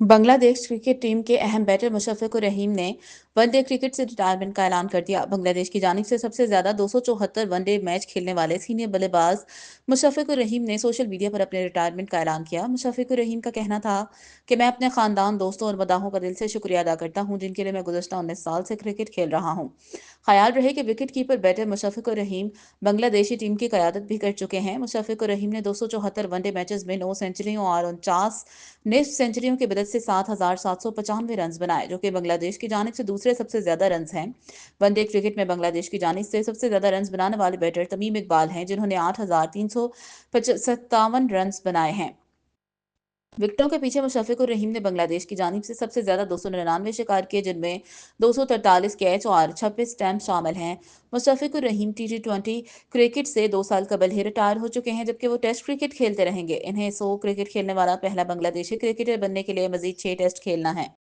Bangladesh cricket team के अहम batter Mushfiqur रहीम ने वनडे क्रिकेट से रिटायरमेंट का ऐलान कर दिया। बांग्लादेश की जानिब से सबसे ज्यादा 274 वनडे मैच खेलने वाले सीनियर बल्लेबाज मुशफ़िकुर रहीम ने सोशल मीडिया पर अपने रिटायरमेंट का ऐलान किया। मुशफ़िकुर रहीम का कहना था कि मैं अपने खानदान, दोस्तों और मदाहों का दिल से शुक्रिया अदा करता हूं, जिनके लिए मैं गुज़श्ता 19 साल से क्रिकेट खेल रहा हूं। ख्याल रहे कि विकेट कीपर बैटर मुशफ़िकुर रहीम बांग्लादेशी टीम की क़यादत भी कर चुके हैं। मुशफ़िकुर रहीम ने 274 वनडे मैचेस में 9 सेंचुरियों और 49 निस्फ सेंचुरियों की मदद से 7,795 रन बनाए, जो कि बांग्लादेश की जानिब से दूसरे सबसे ज्यादा रन हैं। वनडे क्रिकेट में बांग्लादेश की जानिब से सबसे ज्यादा रन बनाने वाले बैटर तमीम इकबाल हैं, जिन्होंने 8,357 रन बनाए हैं। विकेटों के पीछे मुशफ़िकुर रहीम ने बांग्लादेश की जानिब से सबसे ज्यादा 299 शिकार किए, जिनमें 243 कैच और 26 स्टंप शामिल हैं। मुशफ़िकुर रहीम T20 क्रिकेट से 2 साल कबल ही रिटायर हो चुके हैं, जबकि वो टेस्ट क्रिकेट खेलते रहेंगे। इन्हें 100 क्रिकेट खेलने वाला पहला बांग्लादेशी क्रिकेटर बनने के लिए मजीद 6 टेस्ट खेलना है।